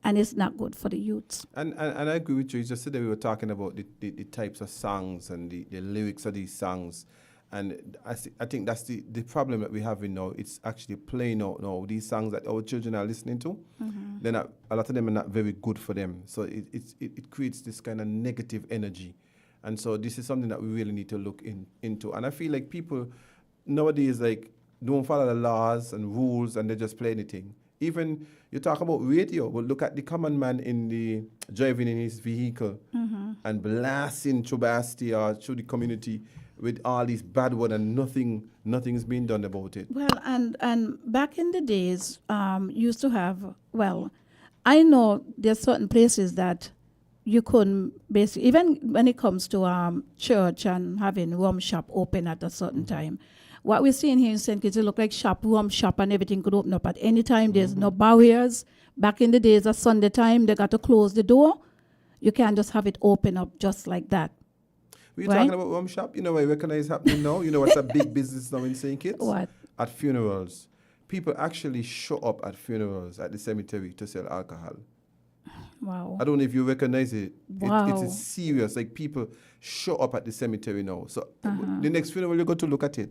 and it's not good for the youths. And I agree with you. It's just that we were talking about the types of songs and the lyrics of these songs. And I think that's the problem that we have now. It's actually playing out now. These songs that our children are listening to, they're not, a lot of them are not very good for them. So it creates this kind of negative energy. And so this is something that we really need to look into. And I feel like people nowadays like don't follow the laws and rules and they just play anything. Even you talk about radio, but look at the common man driving in his vehicle and blasting through Basti or through the community with all these bad words and nothing's been done about it. Well, and back in the days, used to have, well, I know there's certain places that you couldn't basically, even when it comes to church and having rum shop open at a certain time. What we're seeing here in St. Kitts, it look like rum shop and everything could open up at any time. There's no barriers. Back in the days of Sunday time, they got to close the door. You can't just have it open up just like that. We're talking about rum shop. You know what I recognize happening now? You know what's a big business now in St. Kitts? What? At funerals. People actually show up at funerals at the cemetery to sell alcohol. Wow. I don't know if you recognize it. Wow. It's serious. Like people show up at the cemetery now. So the next funeral you go to look at it.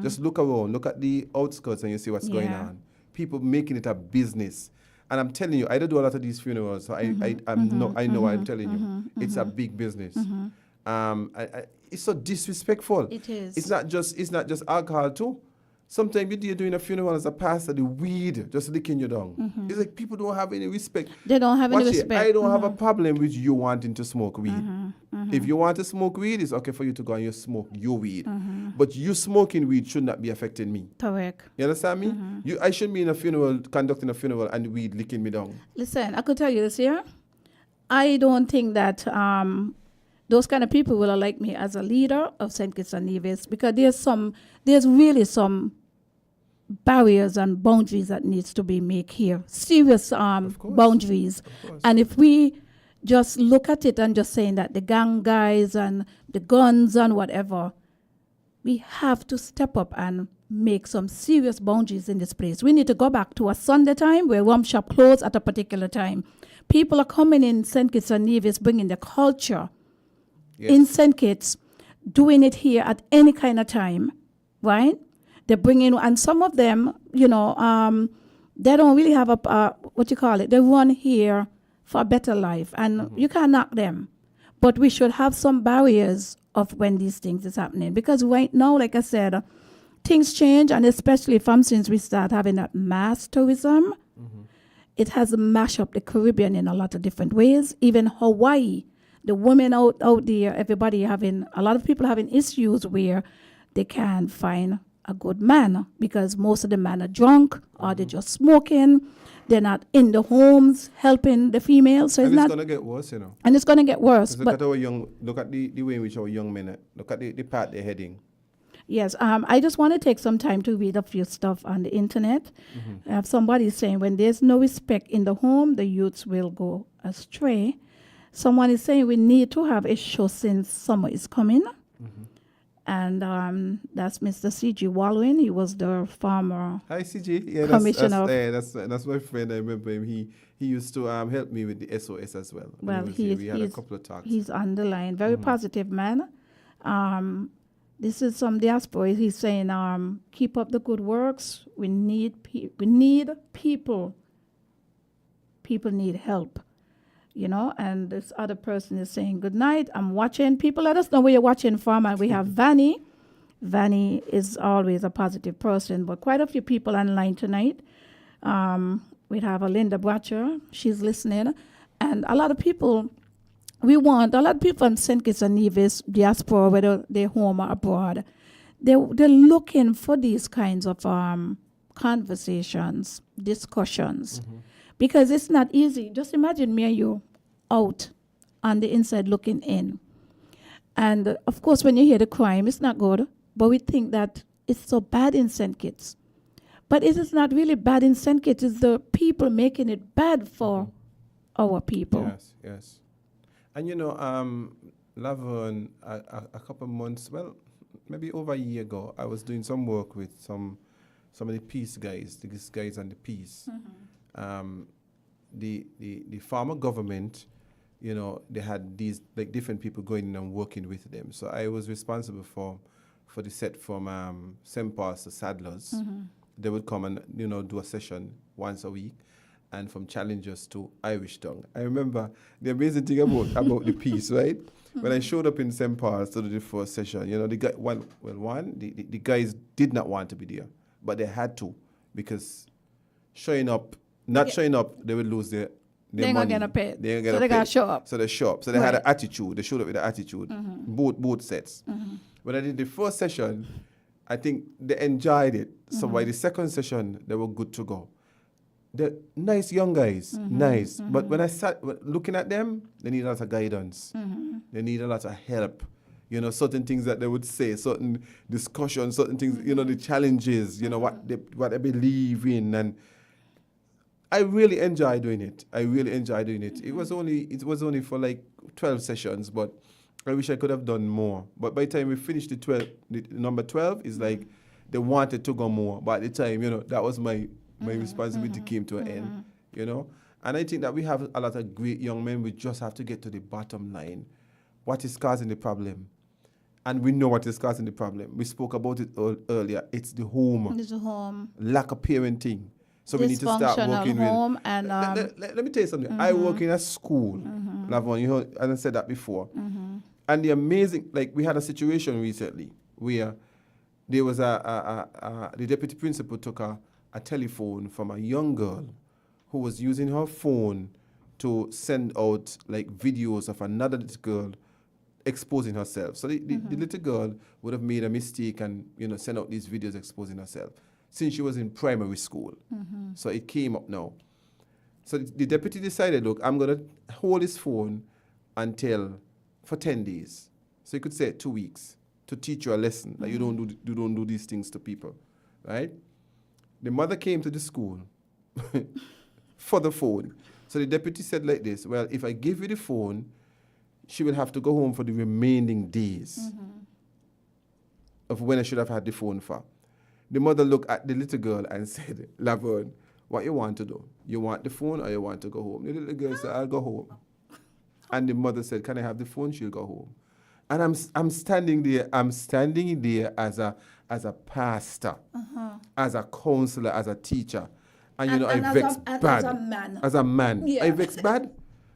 Just look around, look at the outskirts and you see what's going on. People making it a business. And I'm telling you, I don't do a lot of these funerals. So I know I'm telling you. It's a big business. It's so disrespectful. It is. It's not just alcohol too. Sometimes you're doing a funeral as a pastor, the weed just licking you down. It's like people don't have any respect. They don't have any respect. I don't have a problem with you wanting to smoke weed. If you want to smoke weed, it's okay for you to go and you smoke your weed. But you smoking weed should not be affecting me. Correct. You understand me? I shouldn't be in a funeral, conducting a funeral, and weed licking me down. Listen, I could tell you this here. I don't think that those kind of people will like me as a leader of St. Kitts and Nevis, because there's really some barriers and boundaries that needs to be made here. Serious boundaries. And if we just look at it and just saying that the gang guys and the guns and whatever, we have to step up and make some serious boundaries in this place. We need to go back to a Sunday time where rum shop closed at a particular time. People are coming in St. Kitts and Nevis, bringing the culture in St. Kitts, doing it here at any kind of time, right? They bring in, and some of them, they don't really have they run here for a better life, and you can't knock them. But we should have some barriers of when these things is happening, because right now, like I said, things change, and especially since we start having that mass tourism, it has mashed up the Caribbean in a lot of different ways. Even Hawaii, the women out there, a lot of people having issues where they can't find a good man because most of the men are drunk or they're just smoking. They're not in the homes helping the females. So it's going to get worse, And it's going to get worse. Look at the way in which our young men, look at the path they're heading. Yes, I just want to take some time to read a few stuff on the internet. I have somebody saying when there's no respect in the home, the youths will go astray. Someone is saying we need to have a show since summer is coming. And that's Mr. C.G. Walwin. He was the former commissioner. That's my friend. I remember him. He used to help me with the SOS as well. Well, we had a couple of talks. He's on the line. Very positive man. This is some diaspora. He's saying, keep up the good works. We need people. People need help. And this other person is saying, good night, I'm watching. People, let us know where you're watching from. And we have Vanny. Vanny is always a positive person, but quite a few people online tonight. We have a Linda Bratcher. She's listening. And a lot of people from St. Kitts and Nevis, diaspora, whether they're home or abroad, they're looking for these kinds of conversations, discussions. Because it's not easy. Just imagine me and you out on the inside looking in. And of course, when you hear the crime, it's not good. But we think that it's so bad in St. Kitts. But it is not really bad in St. Kitts. It's the people making it bad for our people. Yes. And Laverne, a couple of months, well, maybe over a year ago, I was doing some work with some of the peace guys, these guys on the peace. The former government, they had these like different people going in and working with them. So I was responsible for the set from St. Paul's to Sadler's. They would come and do a session once a week, and from Challengers to Irish Tongue. I remember the amazing thing about the piece, right? When I showed up in St. Paul's to do the first session, the guy, the guys did not want to be there, but they had to, because showing up, showing up, they would lose their They're money. not gonna pay. They're So they gotta show up. So they show up. So they had an attitude. They showed up with an attitude. Both sets. When I did the first session, I think they enjoyed it. So by the second session, they were good to go. They're nice young guys, nice. But when I sat looking at them, they need a lot of guidance. They need a lot of help. Certain things that they would say, certain discussions, certain things, the challenges, what they believe in. And I really enjoy doing it. It was only for like 12 sessions, but I wish I could have done more. But by the time we finished the number 12, it's like they wanted to go more. But at the time, that was my responsibility came to an end, And I think that we have a lot of great young men. We just have to get to the bottom line. What is causing the problem? And we know what is causing the problem. We spoke about it earlier. It's the home. It's a home. Lack of parenting. So we need to start working home with. And let me tell you something. I work in a school, Laverne, and I said that before. And the amazing, like we had a situation recently where there was the deputy principal took a telephone from a young girl who was using her phone to send out like videos of another little girl exposing herself. So the little girl would have made a mistake and send out these videos exposing herself since she was in primary school. So it came up now. So the deputy decided, look, I'm going to hold his phone for 10 days. So you could say 2 weeks to teach you a lesson that you don't do these things to people, right? The mother came to the school for the phone. So the deputy said like this, well, if I give you the phone, she will have to go home for the remaining days of when I should have had the phone for. The mother looked at the little girl and said, Laverne, what you want to do? You want the phone or you want to go home? The little girl said, I'll go home. And the mother said, can I have the phone? She'll go home. And I'm standing there as a pastor, as a counselor, as a teacher. And I vexed bad. As a man. Yeah. I vexed bad.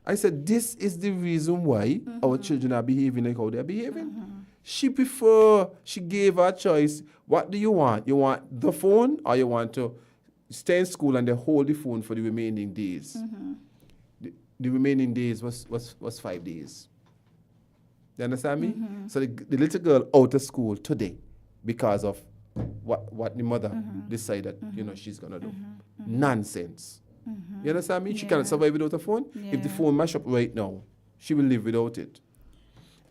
I said, this is the reason why our children are behaving like how they're behaving. She gave her a choice. What do you want? You want the phone or you want to stay in school and they hold the phone for the remaining days? The remaining days was 5 days. You understand me? So the little girl out of school today because of what the mother decided, she's going to do. Nonsense. You understand me? She cannot survive without a phone. If the phone mash up right now, she will live without it.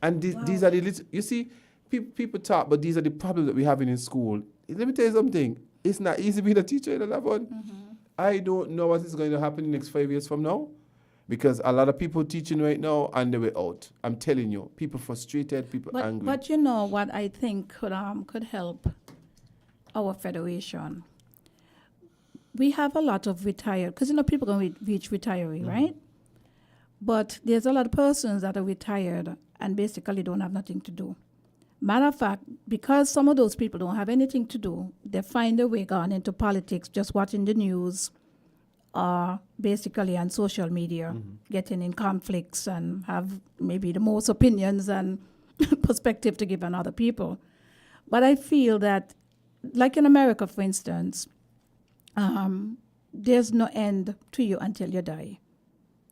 And these are the little, you see, people talk, but these are the problems that we're having in school. Let me tell you something. It's not easy being a teacher in Laverne. I don't know what is going to happen in the next 5 years from now. Because a lot of people teaching right now on the way out. I'm telling you, people frustrated, people angry. But what I think could help our federation. We have a lot of retired, because people can reach retiree, right? But there's a lot of persons that are retired and basically don't have nothing to do. Matter of fact, because some of those people don't have anything to do, they find their way gone into politics, just watching the news, basically on social media, getting in conflicts and have maybe the most opinions and perspective to give on other people. But I feel that, like in America, for instance, there's no end to you until you die,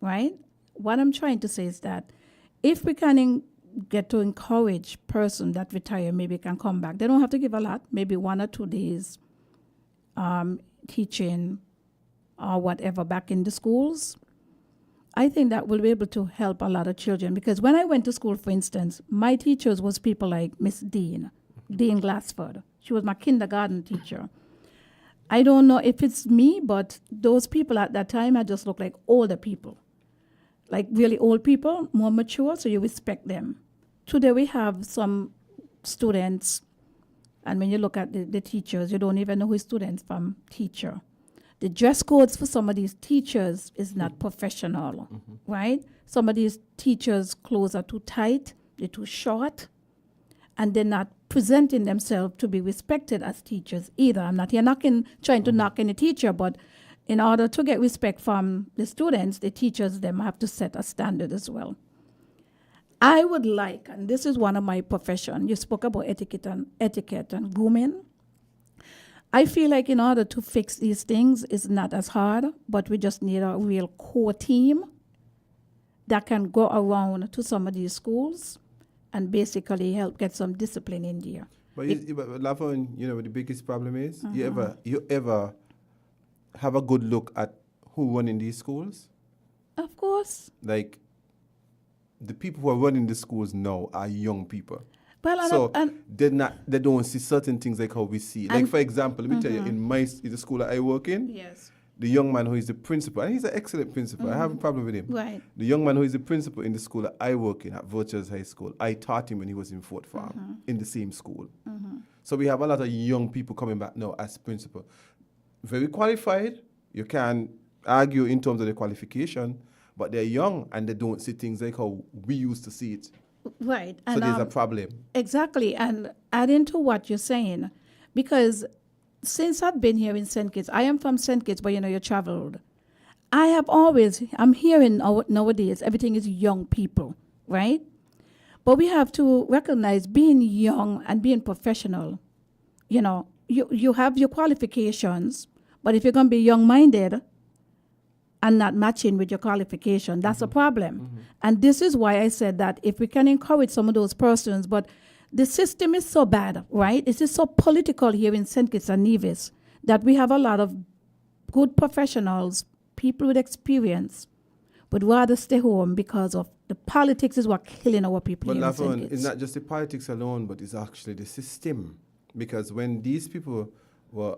right? What I'm trying to say is that if we can get to encourage person that retire, maybe can come back. They don't have to give a lot, maybe 1 or 2 days teaching or whatever back in the schools. I think that will be able to help a lot of children, because when I went to school, for instance, my teachers was people like Miss Dean Glassford. She was my kindergarten teacher. I don't know if it's me, but those people at that time, I just looked like older people. like really old people, more mature, so you respect them. Today we have some students, and when you look at the teachers, you don't even know who is students from teacher. The dress codes for some of these teachers is not professional, right? Some of these teachers' clothes are too tight, they're too short, and they're not presenting themselves to be respected as teachers either. I'm not here trying to knock any teacher, but in order to get respect from the students, the teachers, them have to set a standard as well. I would like, and this is one of my profession, you spoke about etiquette and grooming. I feel like in order to fix these things, it's not as hard, but we just need a real core team that can go around to some of these schools and basically help get some discipline in there. But Laverne, you know what the biggest problem is? You ever have a good look at who run in these schools? Of course. Like, the people who are running the schools now are young people. Well, So they don't see certain things like how we see. Like, for example, let me tell you, in the school that I work in, yes, the young man who is the principal, and he's an excellent principal, I have a problem with him. right. The young man who is the principal in the school that I work in at Virtuous High School, I taught him when he was in Fort Farm, in the same school. So we have a lot of young people coming back now as principal. Very qualified. You can argue in terms of the qualification, but they're young and they don't see things like how we used to see it. Right. So And there's a problem. exactly. And adding to what you're saying, because since I've been here in St. Kitts, I am from St. Kitts, but you traveled. I'm hearing nowadays everything is young people, right? But we have to recognize being young and being professional. You have your qualifications, but if you're going to be young-minded and not matching with your qualification, that's a problem. And this is why I said that if we can encourage some of those persons, but the system is so bad, right? It is so political here in St. Kitts and Nevis that we have a lot of good professionals, people with experience, would rather stay home because of the politics is what killing our people But here in St. Laverne, Kitts. it's not just the politics alone, but it's actually the system. Because when these people were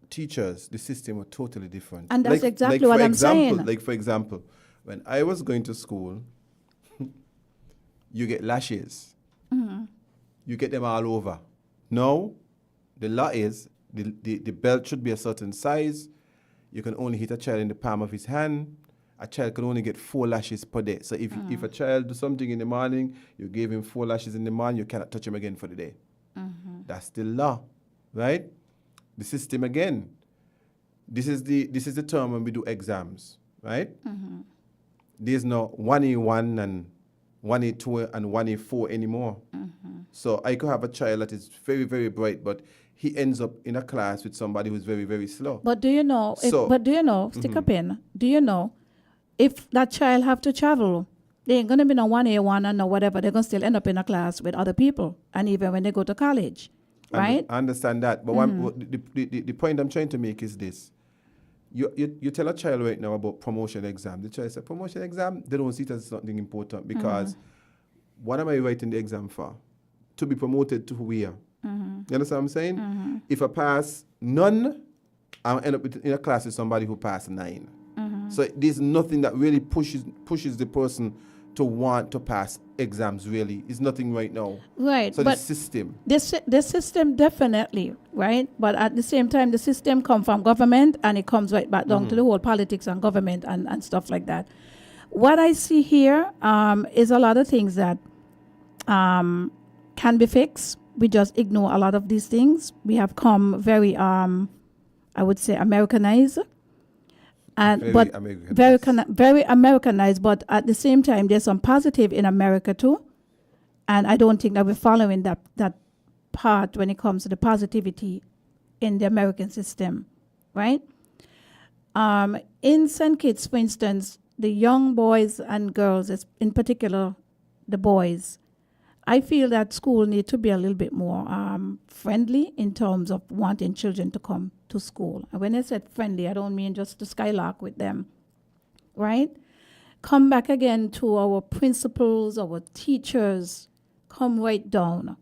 teachers, the system was totally different. And that's exactly what I'm saying. Like, for example, when I was going to school, you get lashes. You get them all over. Now, the law is the belt should be a certain size. You can only hit a child in the palm of his hand. A child can only get 4 lashes per day. So if a child do something in the morning, you gave him 4 lashes in the morning, you cannot touch him again for the day. That's the law, right? The system again. This is the term when we do exams, right? There's no 1A1 and 1A2 and 1A4 anymore. So I could have a child that is very, very bright, but he ends up in a class with somebody who's very, very slow. But do you know, stick up in, do you know, if that child have to travel, they ain't going to be no 1A1 and no whatever, they're going to still end up in a class with other people, and even when they go to college, right? I understand that, but the point I'm trying to make is this. You tell a child right now about promotion exam. The child says, promotion exam, they don't see it as something important because what am I writing the exam for? To be promoted to where? You understand what I'm saying? If I pass none, I'll end up in a class with somebody who passed 9. So there's nothing that really pushes the person to want to pass exams, really. It's nothing right now. Right. So but the system. The system definitely, right? But at the same time, the system comes from government and it comes right back down to the whole politics and government and stuff like that. What I see here is a lot of things that can be fixed. We just ignore a lot of these things. We have come very, I would say, Americanized. Very Americanized, but at the same time, there's some positive in America too. And I don't think that we're following that part when it comes to the positivity in the American system, right? In St. Kitts, for instance, the young boys and girls, in particular the boys, I feel that school need to be a little bit more friendly in terms of wanting children to come to school. And when I said friendly, I don't mean just to skylark with them, right? Come back again to our principals, our teachers, come right down.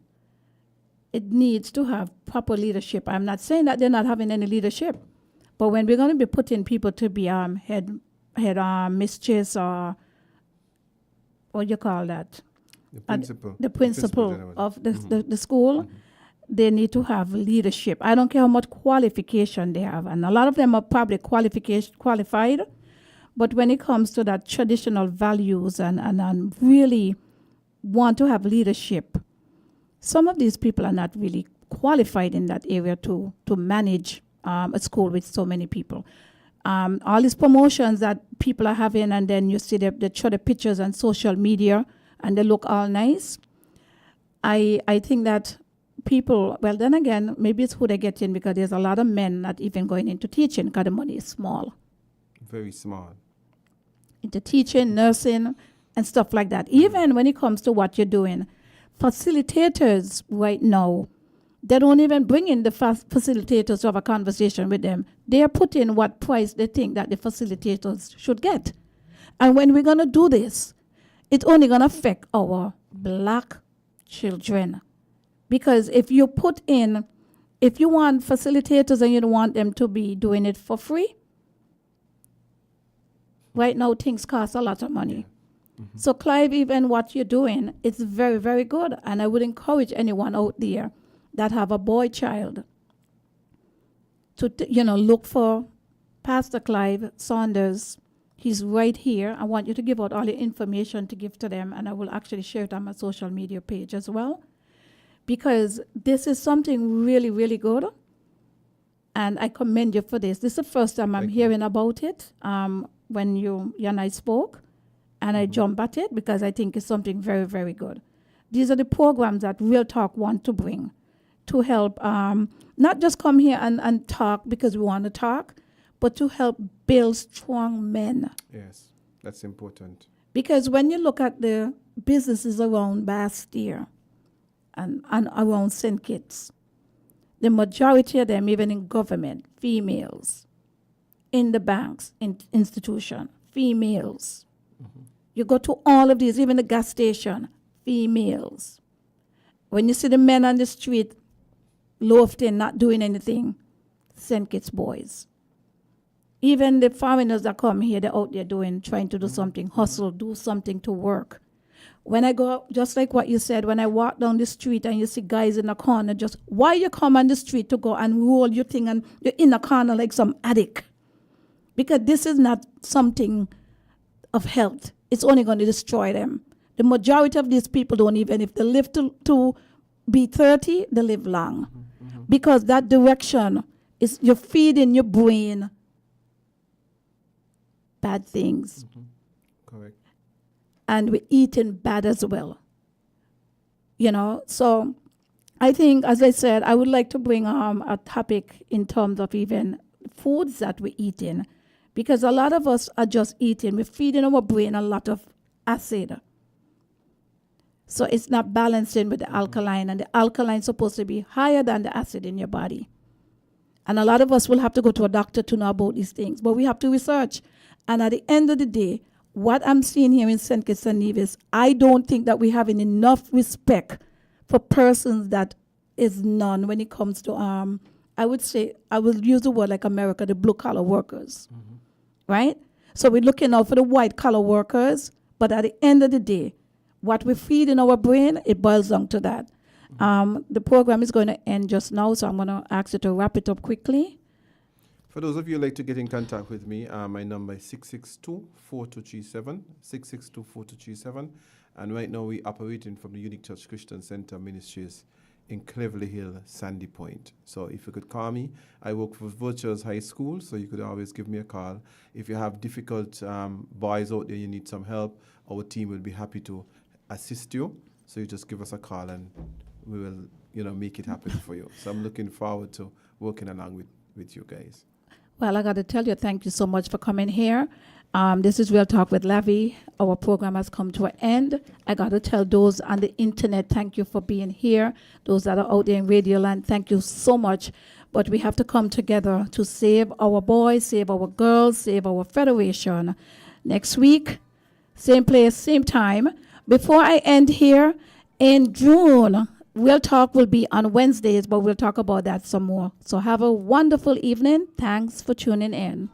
It needs to have proper leadership. I'm not saying that they're not having any leadership, but when we're going to be putting people to be head mistress or what you call that? The principal. The principal general. of the school, they need to have leadership. I don't care how much qualification they have, and a lot of them are probably qualified, but when it comes to that traditional values and really want to have leadership, some of these people are not really qualified in that area to manage a school with so many people. All these promotions that people are having, and then you see they show the pictures on social media, and they look all nice. I think that people, well, then again, maybe it's who they get in, because there's a lot of men not even going into teaching because the money is small. Very small. Into teaching, nursing, and stuff like that. Even when it comes to what you're doing, facilitators right now, they don't even bring in the facilitators to have a conversation with them. They are putting what price they think that the facilitators should get. And when we're going to do this, it's only going to affect our black children. Because if you want facilitators and you don't want them to be doing it for free, right now things cost a lot of money. So Clive, even what you're doing, it's very, very good. And I would encourage anyone out there that have a boy child to, look for Pastor Clive Saunders. He's right here. I want you to give out all the information to give to them, and I will actually share it on my social media page as well, because this is something really, really good, and I commend you for this. This is the first time I'm hearing about it when you and I spoke, and I jump at it because I think it's something very, very good. These are the programs that Real Talk want to bring to help not just come here and talk because we want to talk, but to help build strong men. Yes, that's important. Because when you look at the businesses around Bastille and around St. Kitts, the majority of them, even in government, females, in the banks, institution, females. You go to all of these, even the gas station, females. When you see the men on the street, loafing, not doing anything, St. Kitts boys. Even the foreigners that come here, they're out there trying to do something, hustle, do something to work. When I go, just like what you said, when I walk down the street and you see guys in the corner, just why you come on the street to go and roll your thing and you're in the corner like some addict? Because this is not something of health. It's only going to destroy them. The majority of these people don't even, if they live to be 30, they live long. Because that direction is, you're feeding your brain bad things. Correct. And we're eating bad as well. So I think, as I said, I would like to bring a topic in terms of even foods that we're eating, because a lot of us are just eating. We're feeding our brain a lot of acid. So it's not balancing with the alkaline, and the alkaline is supposed to be higher than the acid in your body. And a lot of us will have to go to a doctor to know about these things, but we have to research. And at the end of the day, what I'm seeing here in St. Kitts and Nevis, I don't think that we have enough respect for persons that is none when it comes to, I would say, I will use the word like America, the blue-collar workers, right? So we're looking out for the white-collar workers, but at the end of the day, what we feed in our brain, it boils down to that. The program is going to end just now, so I'm going to ask you to wrap it up quickly. For those of you who like to get in contact with me, my number is 662-4237, 662-4237. And right now we're operating from the Unique Church Christian Center Ministries in Cleverly Hill, Sandy Point. So if you could call me, I work for Virtuous High School, so you could always give me a call. If you have difficult boys out there, you need some help, our team will be happy to assist you. So you just give us a call and we will, make it happen for you. So I'm looking forward to working along with you guys. Well, I got to tell you, thank you so much for coming here. This is Real Talk with Lavi. Our program has come to an end. I got to tell those on the internet, thank you for being here. Those that are out there in Radio Land, thank you so much. But we have to come together to save our boys, save our girls, save our federation. Next week, same place, same time. Before I end here, in June, Real Talk will be on Wednesdays, but we'll talk about that some more. So have a wonderful evening. Thanks for tuning in.